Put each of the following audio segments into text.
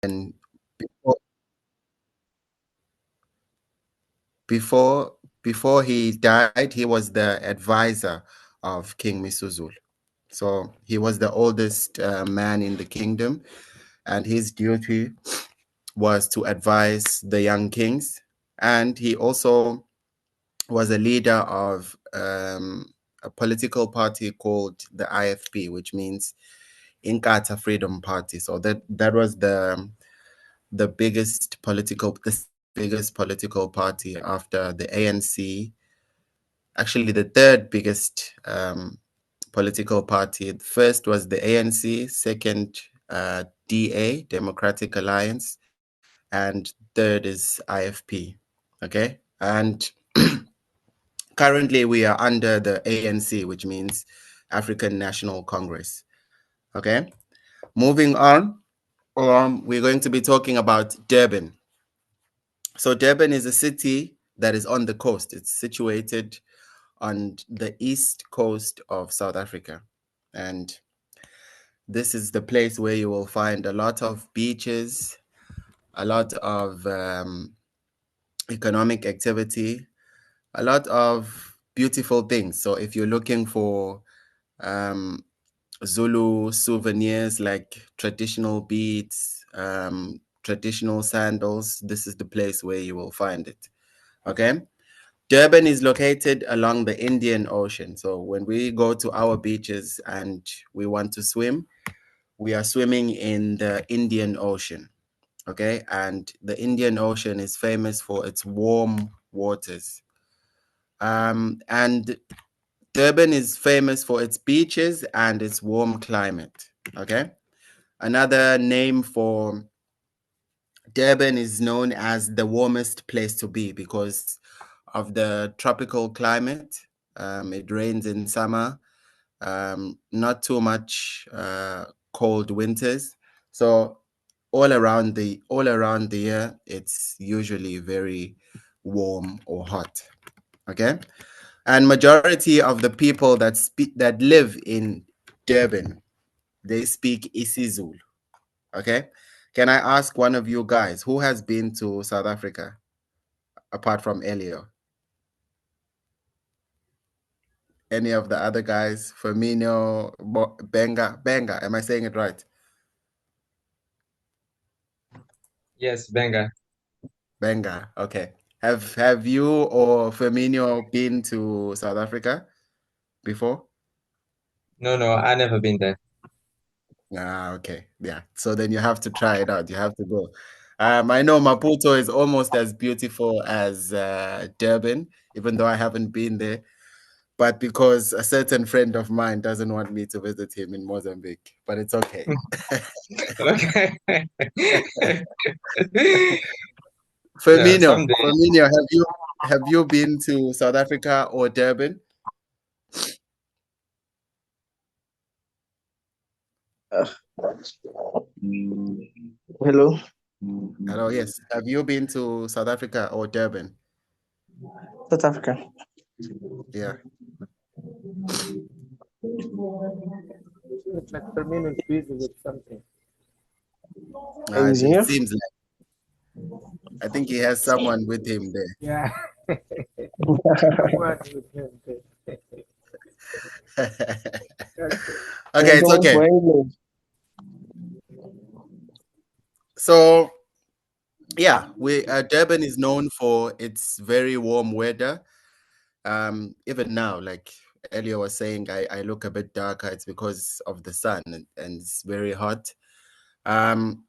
And before before before he died, he was the advisor of King Misuzulu. So he was the oldest man in the kingdom, and his duty was to advise the young kings. And he also was a leader of a political party called the IFP, which means Inkatha Freedom Party. So that was the biggest political party after the ANC. Actually, the third biggest political party. First was the ANC, second DA, Democratic Alliance, and third is IFP. Okay, and currently we are under the ANC, which means African National Congress. Okay, moving on. We're going to be talking about Durban. So Durban is a city that is on the coast. It's situated on the east coast of South Africa. And this is the place where you will find a lot of beaches, a lot of economic activity, a lot of beautiful things. So if you're looking for Zulu souvenirs like traditional beads, traditional sandals, this is the place where you will find it. Okay. Durban is located along the Indian Ocean. So when we go to our beaches and we want to swim, we are swimming in the Indian Ocean. Okay. And the Indian Ocean is famous for its warm waters. And Durban is famous for its beaches and its warm climate. Okay. Another name for Durban is known as the warmest place to be because of the tropical climate. It rains in summer, not too much cold winters. So all around the year, it's usually very warm or hot. Okay, and majority of the people that live in Durban, they speak isiZulu. Okay, can I ask one of you guys who has been to South Africa apart from Elio? Any of the other guys? Firmino, Benga. Am I saying it right? Yes, Benga. Benga. Okay. Have you or Firmino been to South Africa before? No, I never been there. Ah, okay. Yeah. So then you have to try it out. You have to go. I know Maputo is almost as beautiful as Durban, even though I haven't been there. But because a certain friend of mine doesn't want me to visit him in Mozambique, but it's okay. Okay. Yeah, Firmino, someday. Firmino, have you been to South Africa or Durban? Hello. Hello, yes. Have you been to South Africa or Durban? South Africa. Yeah. Looks like Firmino is busy with something. Is It here? seems like I think he has someone with him there. Yeah. Someone with him. Okay. Okay, I'm it's going okay. for English. So yeah, we Durban is known for its very warm weather. Even now, like Elio was saying, I look a bit darker. It's because of the sun and it's very hot. Um,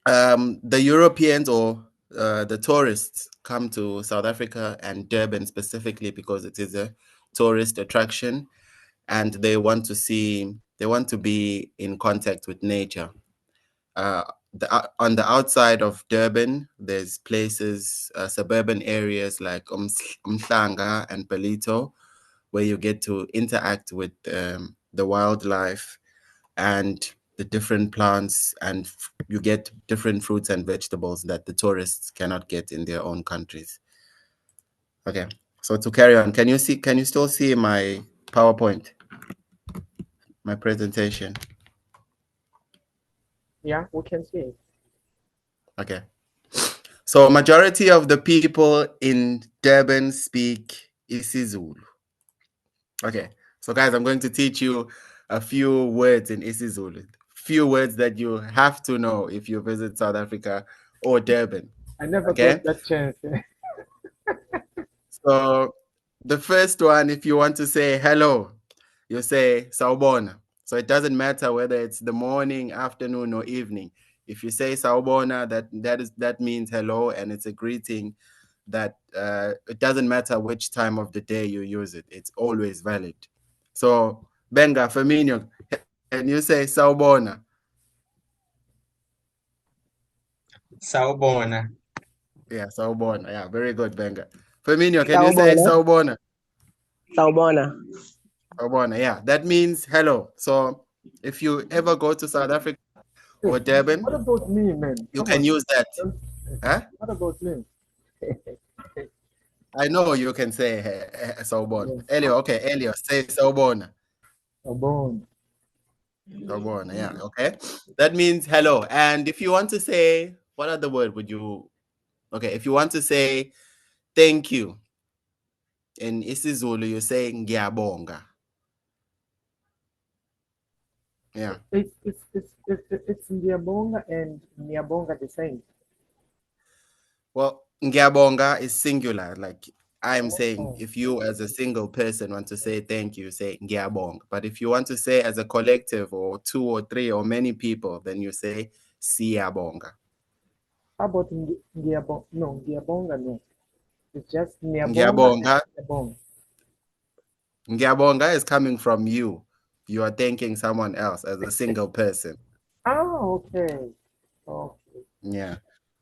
the Europeans or the tourists come to South Africa and Durban specifically because it is a tourist attraction, and they want to be in contact with nature. Uh, on the outside of Durban, there's places, suburban areas like Umhlanga and Belito, where you get to interact with the wildlife and the different plants, and you get different fruits and vegetables that the tourists cannot get in their own countries. Okay, so to carry on, can you still see my PowerPoint, my presentation? Yeah, we can see it. Okay. So majority of the people in Durban speak isiZulu. Okay. So guys, I'm going to teach you a few words in isiZulu. Few words that you have to know if you visit South Africa or Durban. I never Okay. got that chance. So the first one, if you want to say hello, you say sawubona. So it doesn't matter whether it's the morning, afternoon, or evening. If you say sawubona, that means hello, and it's a greeting that it doesn't matter which time of the day you use it. It's always valid. So Benga Firmino, can you say sawubona? Sawubona. Yeah, sawubona. Yeah, very good, Benga. Firmino, can you say sawubona? Sawubona. Sawubona, yeah, that means hello. So if you ever go to South Africa or Durban, What about me, man? you Come can on. use that. Huh? What about me? I know you can say sawubona. Yes. Elio, okay, Elio, say sawubona. Sawubona. Sawubona, yeah, okay. That means hello. And if you want to say, what other word would you? Okay, if you want to say thank you in isiZulu, you say ngiyabonga. Yeah. It's Ngiyabonga and Ngiyabonga the same. Well, ngiyabonga is singular. Like I'm saying, Oh. if you as a single person want to say thank you, say ngiyabonga. But if you want to say as a collective or two or three or many people, then you say siyabonga. How about Ngiyabonga? No, Ngiyabonga, no. It's just Ngiyabonga. Ngiyabonga. Ngiyabonga. Ngiyabonga is coming from you. You are thanking someone else as a single person. Oh, okay. Okay. Yeah.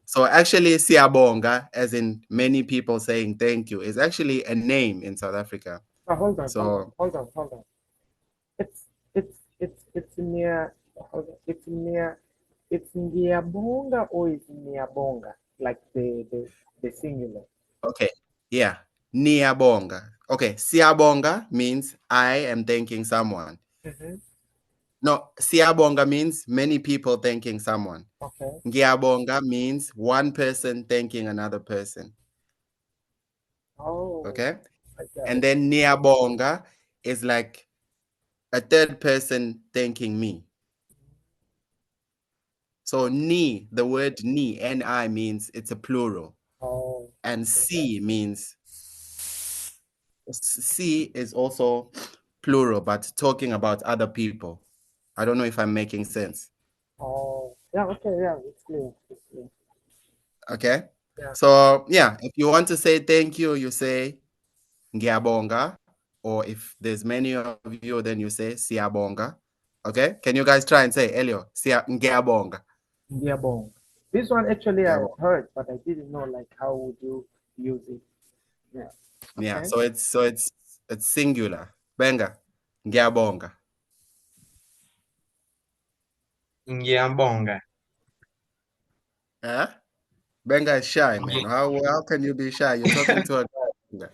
So actually, siyabonga, as in many people saying thank you, is actually a name in South Africa. Oh, hold on. So Hold on. It's near. Hold on. It's Ngiyabonga or it's Ngiyabonga, like the singular. okay, yeah, niyabonga. Okay, siyabonga means I am thanking someone. Mm-hmm. No, siyabonga means many people thanking someone. Okay. Ngiyabonga means one person thanking another person. Oh. Okay, Okay. and then niyabonga is like a third person thanking me. So ni, the word ni, ni means it's a plural. Oh. And si means, si is also plural, but talking about other people. I don't know if I'm making sense. Oh. Yeah. Okay. Yeah. It's clear. Okay. Yeah. So yeah, if you want to say thank you, you say ngiyabonga. Or if there's many of you, then you say siyabonga. Okay. Can you guys try and say Elio, ngiyabonga? Ngiyabonga. This one actually I Ngiyabonga. heard, but I didn't know like how would you use it. Yeah. Yeah. Okay. So it's singular. Benga. Ngiyabonga. Ngiyabonga. Huh? Benga is shy, man. How can you be shy? You're talking to a guy.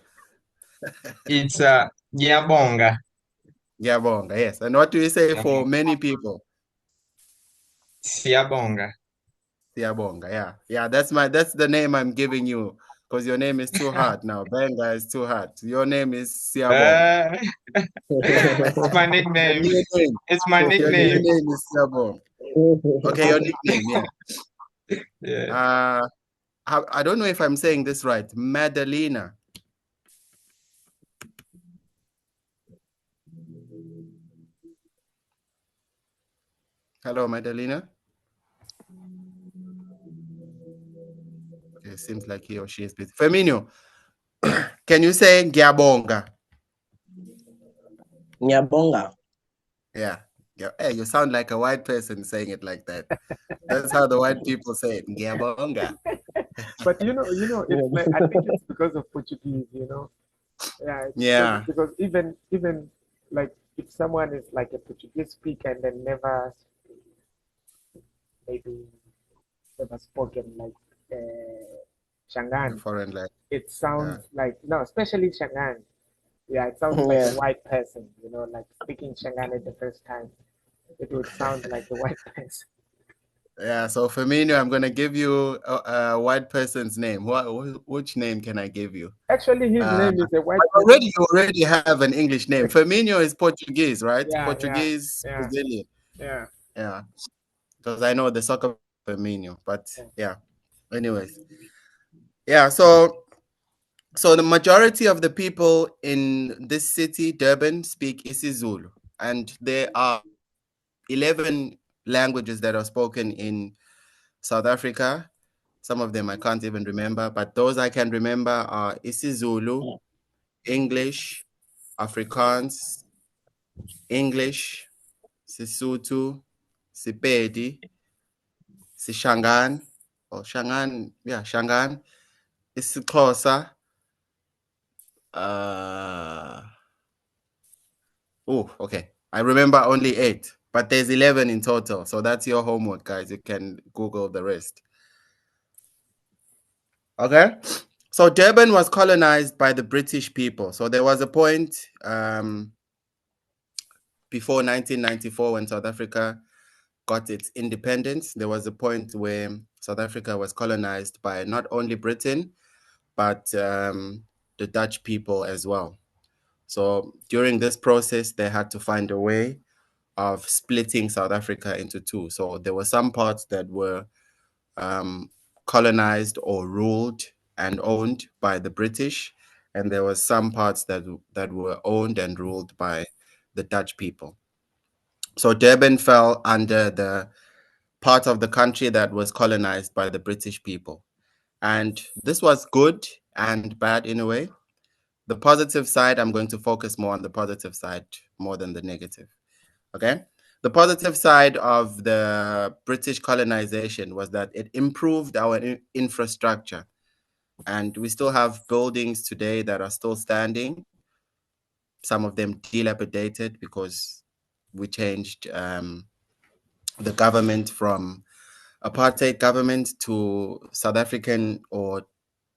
It's Ngiyabonga. Ngiyabonga, yes. And what do you say for many people? Siyabonga. Siyabonga, yeah. Yeah, that's the name I'm giving you because your name is too hard now. Benga is too hard. Your name is Siyabonga. It's my Your nickname. new name. It's my Your new nickname. name is Siyabonga. Okay, your nickname, yeah. Yeah. I don't know if I'm saying this right. Madalena. Hello, Madalena. Okay, it seems like he or she is busy. Firmino, can you say ngiyabonga? Ngiyabonga. Yeah. Yeah. Hey, you sound like a white person saying it like that. That's how the white people say it. Ngiyabonga. But it's like I think it's because of Portuguese, Yeah. Yeah. Because even like if someone is like a Portuguese speaker and then maybe never spoken like Shangaan, Foreign language. it sounds like no, especially Shangaan. Yeah, it sounds like a white person, like speaking Shangaan at the first time. It would sound like a white person. Yeah, so Firmino, I'm gonna give you a white person's name. Which name can I give you? Actually, his name is a white person. Already, you already have an English name. Firmino is Portuguese, right? Yeah, Portuguese, yeah. Brazilian. Yeah. Yeah, because I know the soccer Firmino, but yeah. Anyways, yeah. So the majority of the people in this city, Durban, speak isiZulu, and there are 11 languages that are spoken in South Africa. Some of them I can't even remember, but those I can remember are isiZulu, English, Afrikaans, English, Sesotho, Sepedi, Sishangan, or Shangan, yeah, Shangan, isiXhosa. Okay. I remember only 8, but there's 11 in total. So that's your homework, guys. You can Google the rest. Okay. So Durban was colonized by the British people. So there was a point before 1994 when South Africa got its independence. There was a point where South Africa was colonized by not only Britain, but the Dutch people as well. So during this process, they had to find a way of splitting South Africa into two. So there were some parts that were colonized or ruled and owned by the British, and there were some parts that were owned and ruled by the Dutch people. So Durban fell under the part of the country that was colonized by the British people. And this was good and bad in a way. The positive side, I'm going to focus more on the positive side more than the negative. Okay. The positive side of the British colonization was that it improved our infrastructure. And we still have buildings today that are still standing, some of them dilapidated because we changed the government from apartheid government to South African or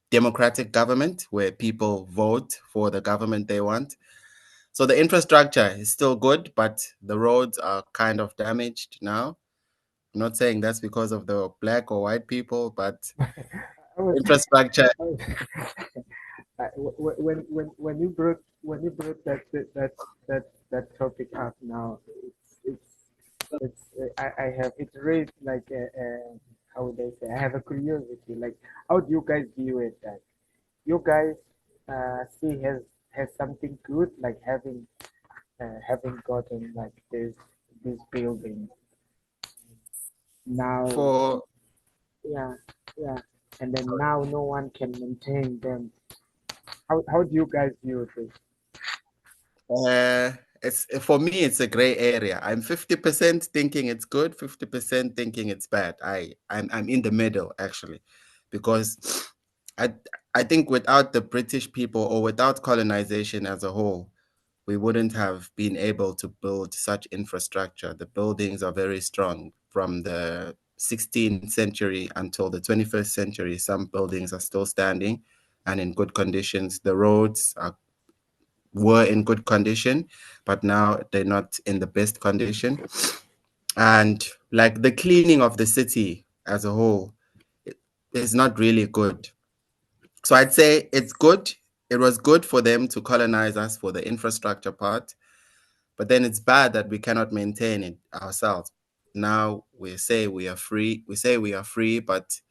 democratic government, where people vote for the government they want. So the infrastructure is still good, but the roads are kind of damaged now. I'm not saying that's because of the black or white people, but infrastructure. When you brought that topic up now, I have it raised like how would I say, I have a curiosity, like how do you guys view it, that you guys see has something good, like having gotten like this building now. For Yeah, yeah, and then now no one can maintain them. How do you guys view this? it's for me, it's a gray area. I'm 50% thinking it's good, 50% thinking it's bad. I'm in the middle actually, because I I think without the British people or without colonization as a whole, we wouldn't have been able to build such infrastructure. The buildings are very strong from the 16th century until the 21st century. Some buildings are still standing and in good conditions. The roads were in good condition, but now they're not in the best condition. And like the cleaning of the city as a whole is not really good. So I'd say it's good. It was good for them to colonize us for the infrastructure part, but then it's bad that we cannot maintain it ourselves. Now we say we are free. We say we are free, but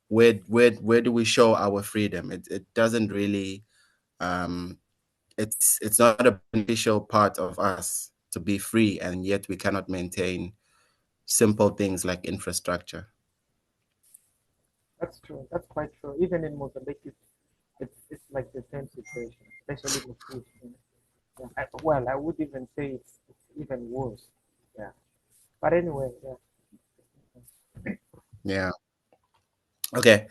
where do we show our freedom? It doesn't really it's not a beneficial part of us to be free, and yet we cannot maintain simple things like infrastructure. That's true. That's quite true. Even in Mozambique, it's like the same situation, especially the food. Yeah. Well, I would even say it's even worse. Yeah. But anyway, yeah. Yeah. Okay.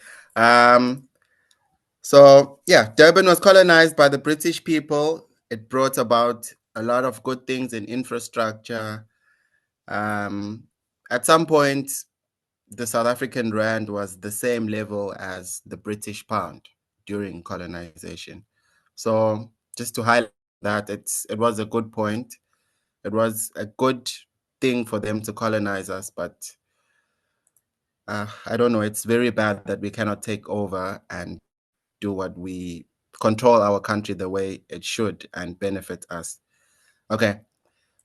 So yeah, Durban was colonized by the British people. It brought about a lot of good things in infrastructure. At some point, the South African rand was the same level as the British pound during colonization. So just to highlight that, it was a good point. It was a good thing for them to colonize us, but I don't know. It's very bad that we cannot take over and do what we control our country the way it should and benefit us. Okay.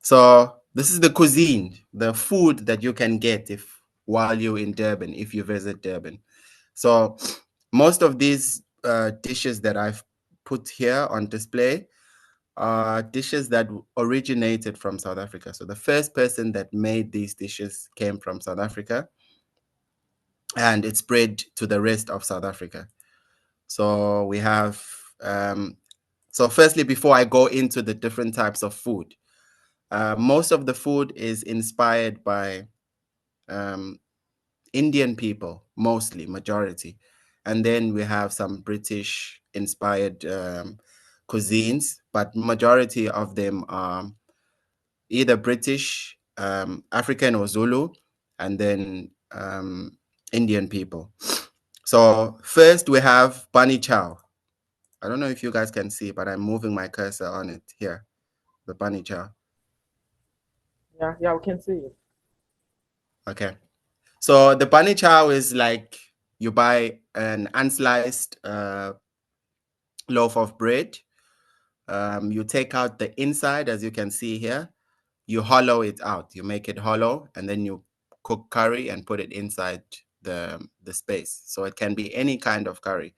So this is the cuisine, the food that you can get while you're in Durban, if you visit Durban. So most of these dishes that I've put here on display are dishes that originated from South Africa. So the first person that made these dishes came from South Africa, and it spread to the rest of South Africa. So we have, so firstly, before I go into the different types of food, most of the food is inspired by Indian people, mostly, majority. And then we have some British inspired cuisines, but majority of them are either British, African or Zulu, and then Indian people. So first we have Bani Chow. I don't know if you guys can see, but I'm moving my cursor on it here, the Bani Chow. Yeah, we can see it. Okay. So the Bani Chow is like you buy an unsliced loaf of bread. You take out the inside, as you can see here. You hollow it out. You make it hollow, and then you cook curry and put it inside the space. So it can be any kind of curry.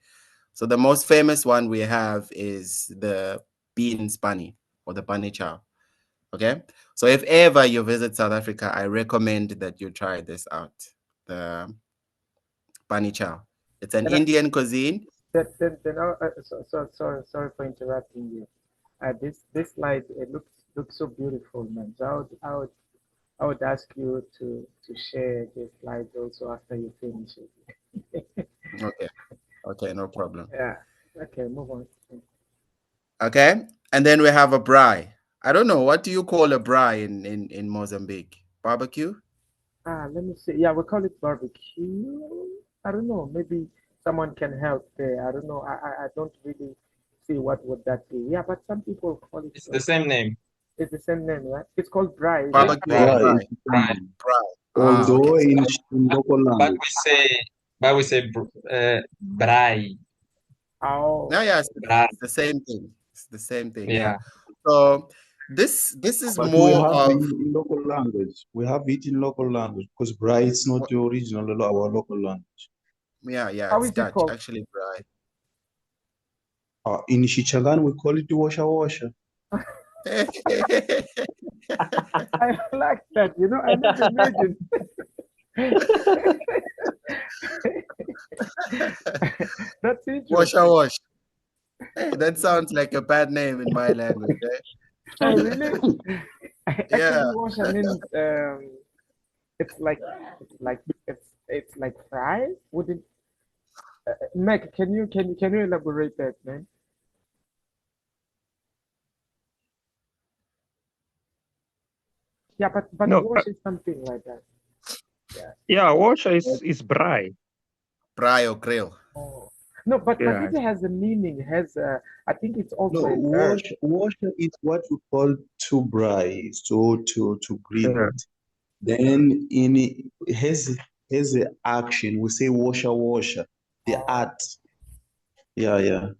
So the most famous one we have is the beans bani or the Bani Chow. Okay. So if ever you visit South Africa, I recommend that you try this out. The Bani Chow. It's an And Indian cuisine. Sorry for interrupting you. This slide, it looks so beautiful, man. So I would ask you to share this slide also after you finish it. Okay, no problem. Yeah. Okay, move on. Okay. And then we have a braai. I don't know. What do you call a braai in Mozambique? Barbecue? Let me see. Yeah, we call it barbecue. I don't know. Maybe someone can help there. I don't know. I don't really see what would that be. Yeah, but some people call it. It's the same name. It's the same name, right? It's called braai. Yeah, Barbecue braai. or braai? It's the same. Braai. Although Okay. in local But language. we say braai. Oh, No, yeah, Braai. it's the same thing. It's the same thing. Yeah. Yeah. So this is But we more have of in local language. We have it in local language because braai is not the original our local language. yeah, how it's is it Dutch called? actually, braai. In Shichagan we call it washa washa. I like that. You know, I never imagined. That's interesting. Wash. Hey, that sounds like a bad name in my language. Eh? Oh, really? Yeah. Actually, wash, I mean, it's like it's like fries. Would it? Meg, can you elaborate that, man? Yeah, but No, wash is something like that. yeah, washa is braai. Braai or grill. Oh. No, but Yeah. it has a meaning. Has I think it's also No, a verb. washa is what we call to braai, so to grill Yeah. it. Then it has the action. We say washa washa, the Oh. art. Yeah. Okay.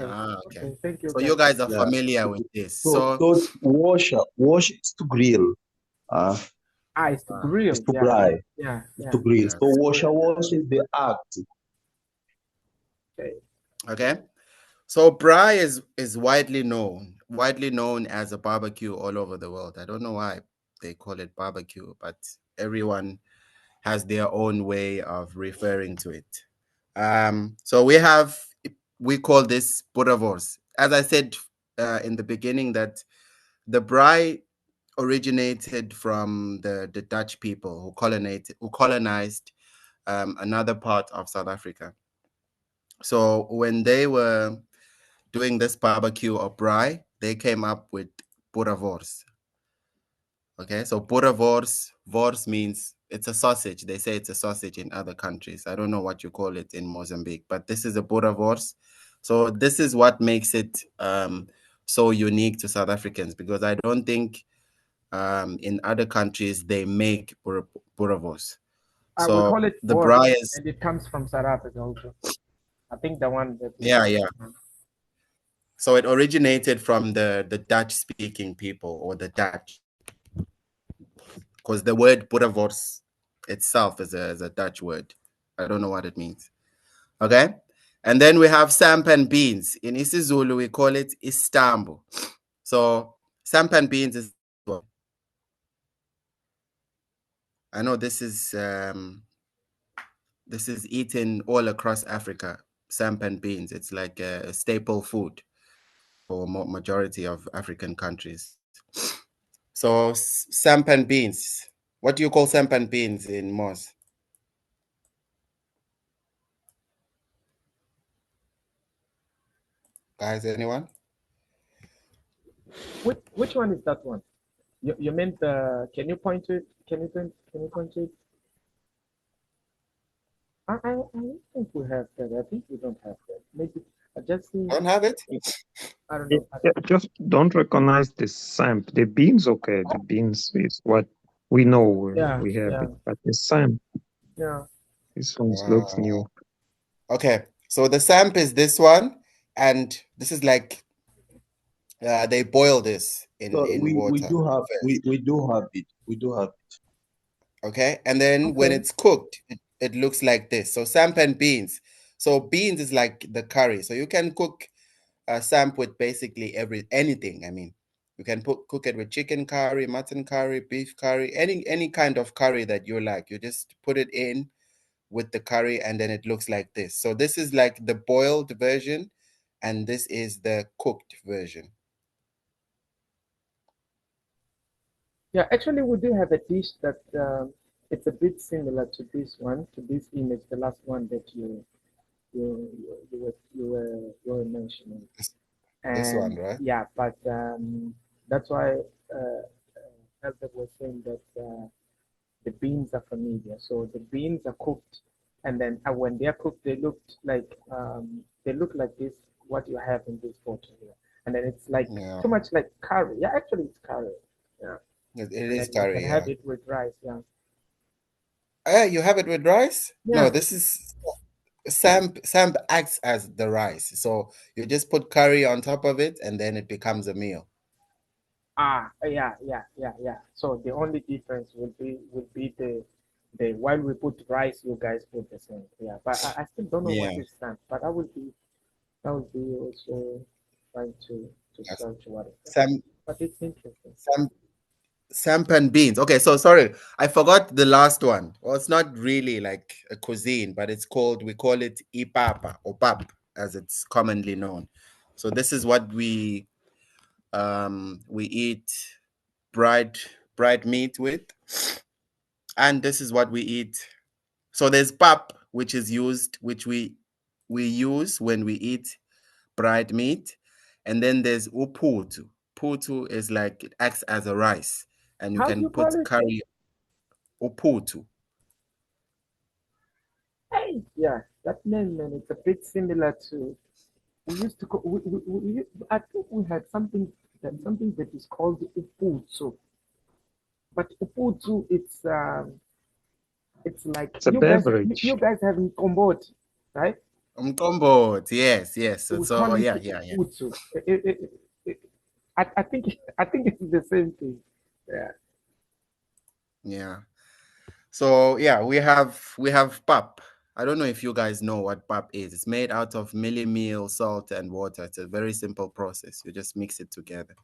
Okay. Okay. Thank you, So guys. you guys are Yeah. familiar with this. So So wash is to grill. It's to grill. It's to Yeah. braai, Yeah. to grill. yes. So wash is the act. Okay. Okay. So braai is widely known as a barbecue all over the world. I don't know why they call it barbecue, but everyone has their own way of referring to it. So we call this boerewors. As I said in the beginning, that the braai originated from the Dutch people who colonized another part of South Africa. So when they were doing this barbecue or braai, they came up with boerewors. Okay, so wors means it's a sausage. They say it's a sausage in other countries. I don't know what you call it in Mozambique, but this is a boerewors. So this is what makes it so unique to South Africans, because I don't think in other countries they make boerewors. We So call it the bor, braai is, and it comes from South Africa also. I think the one that yeah. So it originated from the Dutch-speaking people, or the Dutch, because the word boerewors itself is a Dutch word. I don't know what it means. Okay, and then we have sampan beans. In isiZulu, we call it istambu. So sampan beans is what? I know this is eaten all across Africa. Sampan beans. It's like a staple food for majority of African countries. So sampan beans. What do you call sampan beans in Moz? Guys, anyone? Which one is that one? You meant the? Can you point to it? Can you point to it? I don't think we have that. I think we don't have that. Maybe I just see. Don't have it? I don't know. Yeah, just don't recognize the samp. The beans, okay. The beans is what we know. Yeah, We have yeah. it, but the samp, Yeah. this one looks new. Okay, so the samp is this one, and this is like they boil this in So in we water. do have we do have it. We do have it. Okay, and then when Okay. it's cooked, it looks like this. So sampan beans. So beans is like the curry. So you can cook samp with basically anything. I mean, you can cook it with chicken curry, mutton curry, beef curry, any kind of curry that you like. You just put it in with the curry, and then it looks like this. So this is like the boiled version, and this is the cooked version. Yeah, actually, we do have a dish that it's a bit similar to this one, to this image, the last one that you were mentioning. This one, And right? yeah, but that's why Albert was saying that the beans are familiar. So the beans are cooked, and then when they are cooked, they look like this. What you have in this photo here, and then it's like Yeah, too much like curry. Yeah, actually, it's curry. Yeah, it and is then you curry. can Yeah. have it with rice. Yeah, You have it with rice? No, yeah. this is samp acts as the rice. So you just put curry on top of it, and then it becomes a meal. Yeah. So the only difference will be the while we put rice, you guys put the same. Yeah, but I still don't know what Yeah. is samp. But I will be also trying to Yes. search what is that. Sam But it's interesting. sampan beans. Okay, so sorry, I forgot the last one. Well, it's not really like a cuisine, but we call it ipapa or pap as it's commonly known. So this is what we eat dried meat with, and this is what we eat. So there's pap, which we use when we eat dried meat, and then there's uputu. Putu is like it acts as a rice, and you How do can you call put it? curry. Uputu. Hey, yeah, that name, man, it's a bit similar to we used to call. I think we had something that is called uputsu, but uputsu it's like It's a beverage. you guys have kombot, right? Umkombo. Yes. We So call it yeah. uputsu. I think it's the same thing. Yeah. Yeah. So yeah, we have pap. I don't know if you guys know what pap is. It's made out of mealie meal, salt, and water. It's a very simple process. You just mix it together.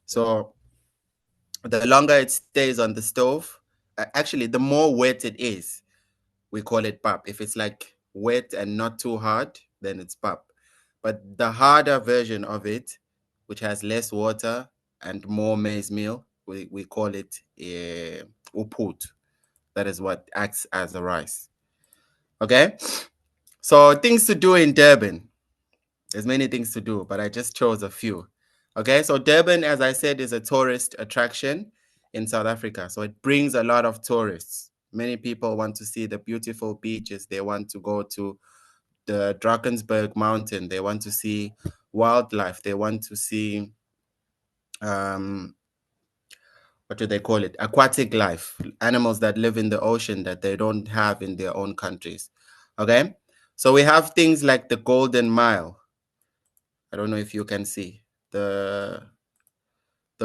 So the longer it stays on the stove, actually, the more wet it is, we call it pap. If it's like wet and not too hard, then it's pap. But the harder version of it, which has less water and more maize meal, we call it uput. That is what acts as a rice. Okay? So things to do in Durban. There's many things to do, but I just chose a few. Okay, so Durban, as I said, is a tourist attraction in South Africa. So it brings a lot of tourists. Many people want to see the beautiful beaches. They want to go to the Drakensberg Mountain. They want to see wildlife. They want to see what do they call it? Aquatic life, animals that live in the ocean that they don't have in their own countries. Okay, so we have things like the Golden Mile. I don't know if you can see the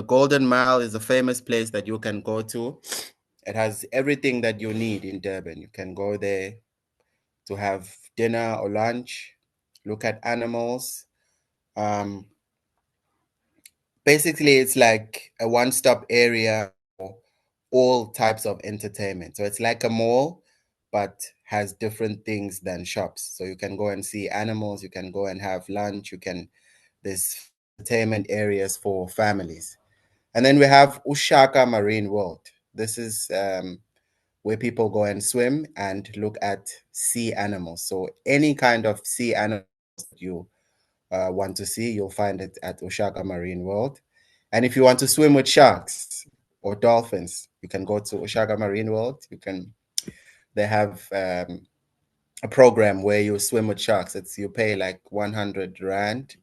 Golden Mile is a famous place that you can go to. It has everything that you need in Durban. You can go there to have dinner or lunch, look at animals. Basically, it's like a one-stop area for all types of entertainment. So it's like a mall, but has different things than shops. So you can go and see animals, you can go and have lunch, there's entertainment areas for families. And then we have Ushaka Marine World. This is where people go and swim and look at sea animals. So any kind of sea animals that you want to see, you'll find it at Ushaka Marine World. And if you want to swim with sharks or dolphins, you can go to Ushaka Marine World. They have a program where you swim with sharks. You pay like 100 Rand,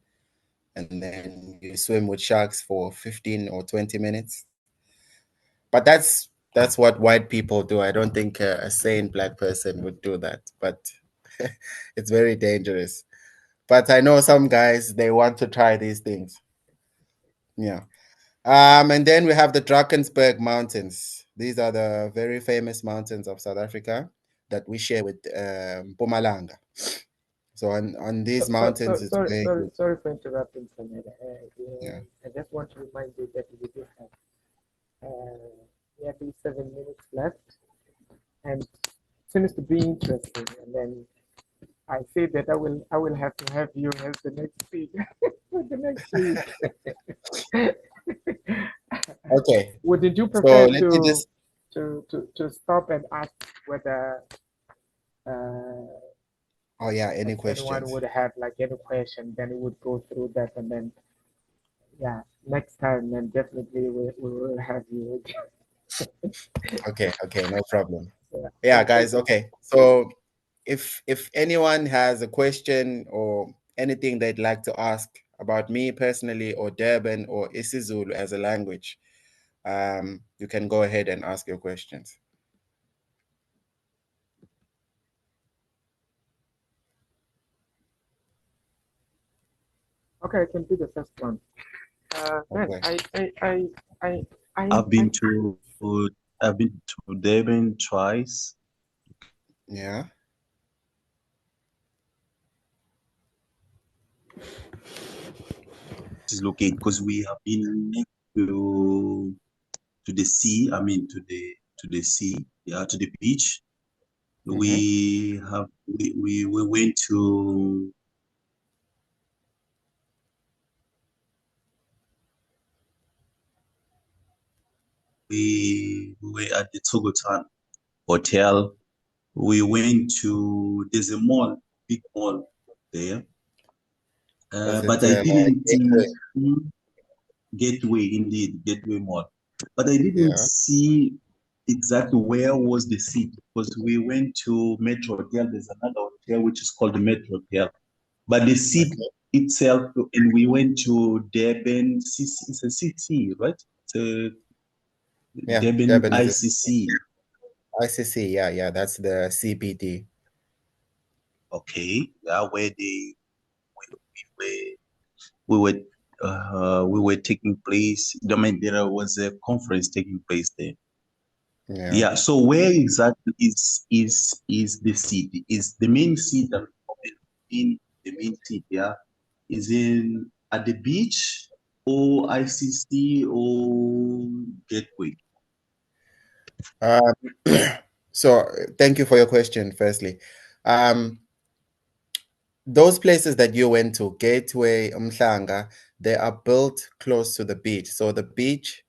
and then you swim with sharks for 15 or 20 minutes. But that's what white people do. I don't think a sane black person would do that, but it's very dangerous. But I know some guys, they want to try these things. Yeah. And then we have the Drakensberg Mountains. These are the very famous mountains of South Africa that we share with Mpumalanga. So on these mountains, it's very good. Sorry for interrupting, Samira. Yeah. I just want to remind you that we do have nearly 7 minutes left, and it seems to be interesting. And then I say that I will have to have you as the next speaker for the next week. Okay. Wouldn't you prefer let me just to stop and ask whether oh yeah, any if questions? anyone would have like any question, then we would go through that, and then yeah, next time then definitely we will have you. Okay, no problem. Yeah. Yeah, guys, okay. So if anyone has a question or anything they'd like to ask about me personally or Durban or isiZulu as a language, you can go ahead and ask your questions. Okay, I can do the first one. Okay. I've been to Durban twice. Yeah. Is located because we have been next to the sea. I mean to the sea, yeah, to the beach. We went to we were at the Togotan Hotel. We went to there's a mall, big mall there. But I didn't Gateway, indeed, Gateway Mall. But I didn't see exactly where was the seat because we went to Metro Hotel. There's another hotel which is called the Metro Hotel. But the seat itself, and we went to Durban. It's a city, right? It's a Durban ICC. ICC, yeah, that's the CBD. Okay, yeah, where we were taking place. I mean, there was a conference taking place there. Yeah. So where exactly is the city? Is the main seat in the main city? Yeah, is in at the beach or ICC or Gateway? So thank you for your question. Firstly, those places that you went to, Gateway, Umhlanga, they are built close to the beach. So the beach,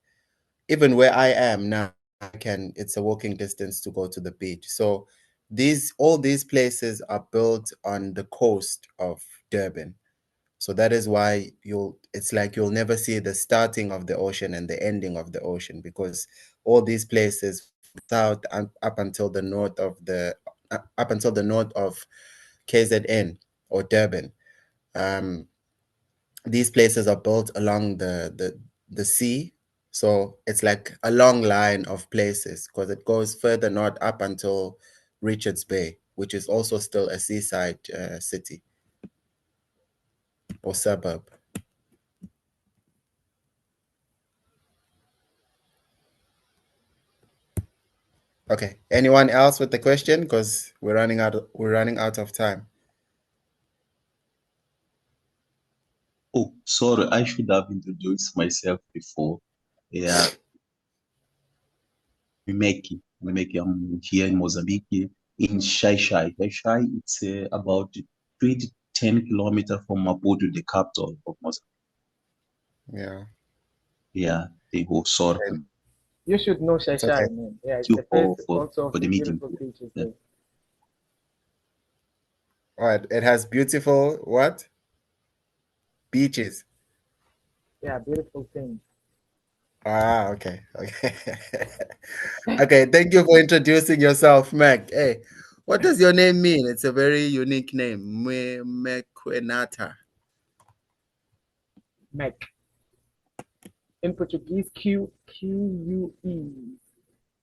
even where I am now, it's a walking distance to go to the beach. So all these places are built on the coast of Durban. So that is why it's like you'll never see the starting of the ocean and the ending of the ocean, because all these places south and up until the north of KZN or Durban, these places are built along the sea. So it's like a long line of places because it goes further north up until Richards Bay, which is also still a seaside city or suburb. Okay. Anyone else with the question? Because we're running out of time. Oh, sorry, I should have introduced myself before. Yeah, Mimeki. I'm here in Mozambique, in Xai-Xai. Xai-Xai, it's about 10 kilometers from Maputo, the capital of Mozambique. Yeah. Yeah, they go sorry. Okay. You should know Xai Xai, Okay. man. Yeah, it's You the place for also of the the meeting. beautiful beaches Yeah. there. All right. It has beautiful what? Beaches. Yeah, beautiful things. Ah, okay. Okay. Okay, thank you for introducing yourself, Meg. Hey, what does your name mean? It's a very unique name. Mequenata. Mac. In Portuguese, Q-U-E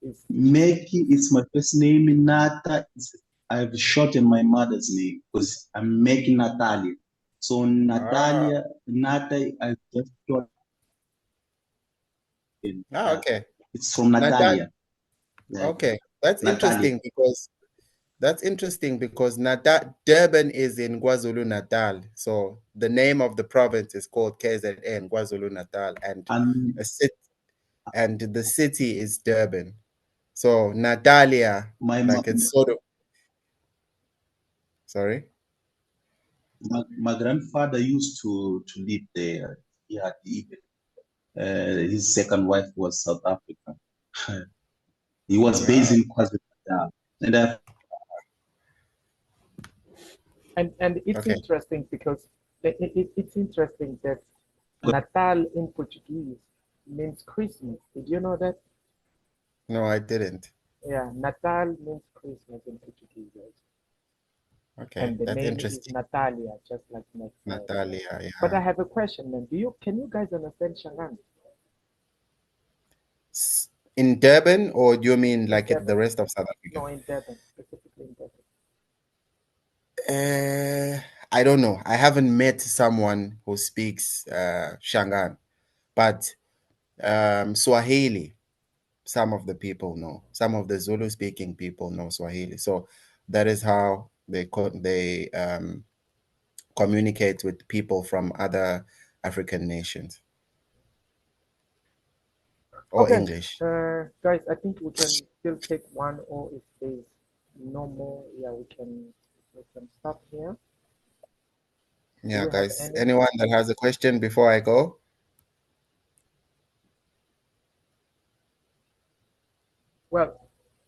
is Meki is my first name. Nata is I've shortened my mother's name because I'm making Natalia. So Natalia, Nata, I just shortened. Yeah. Okay. It's from Natal. Natalia. Yeah. Okay, that's Natalia. interesting because Durban is in KwaZulu Natal. So the name of the province is called KZN, KwaZulu Natal, and the city is Durban. So Natalia, it's sort of. Sorry. My grandfather used to live there. He had his second wife was South African. He was based in KwaZulu-Natal, and it's Okay. interesting because it's interesting that Natal in Portuguese means Christmas. Did you know that? No, I didn't. Yeah, Natal means Christmas in Portuguese. Right? Okay, And the that's name is interesting. Natalia, just like Max said. Natalia, yeah. But I have a question, man. Can you guys understand Shangaan? In Durban, or do you mean like Durban. the rest of South Africa? No, in Durban, specifically in Durban. I don't know. I haven't met someone who speaks Shangaan, but Swahili, some of the people know. Some of the Zulu-speaking people know Swahili. So that is how they communicate with people from other African nations. Or Okay, English. guys, I think we can still take one, or if there's no more, yeah, we can stop here. Yeah, guys. Anyone that has a question before I go? Well,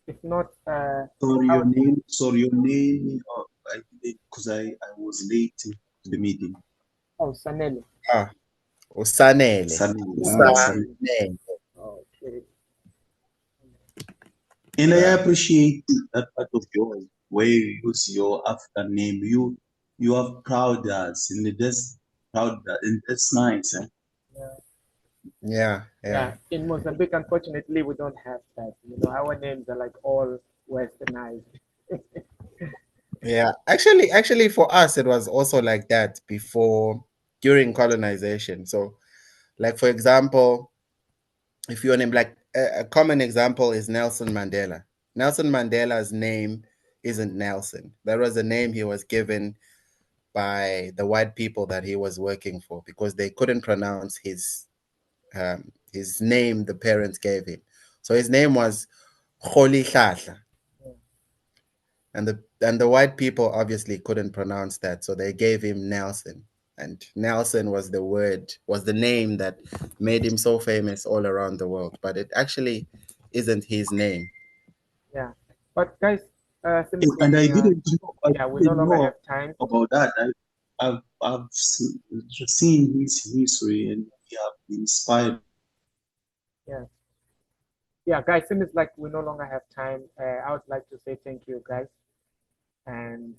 if not, Sorry, your name. Because I was late to the meeting. Oh, Sanele. Usanele. Sanele. Okay. And I appreciate that part of yours where you use your African name. You have proud us, and that's proud, and that's nice. Eh? Yeah. In Mozambique, unfortunately, we don't have that. You know, our names are like all westernized. Yeah, actually, for us, it was also like that during colonization. So, like for example, if your name, like a common example is Nelson Mandela. Nelson Mandela's name isn't Nelson. That was a name he was given by the white people that he was working for because they couldn't pronounce his name the parents gave him. So his name was Rolihlahla. And the white people obviously couldn't pronounce that, so they gave him Nelson. And Nelson was the name that made him so famous all around the world. But it actually isn't his name. Yeah, but guys, and I didn't know. We no longer have time about that. I've seen his history and we have been inspired. Yeah, guys, seems like we no longer have time. I would like to say thank you, guys, and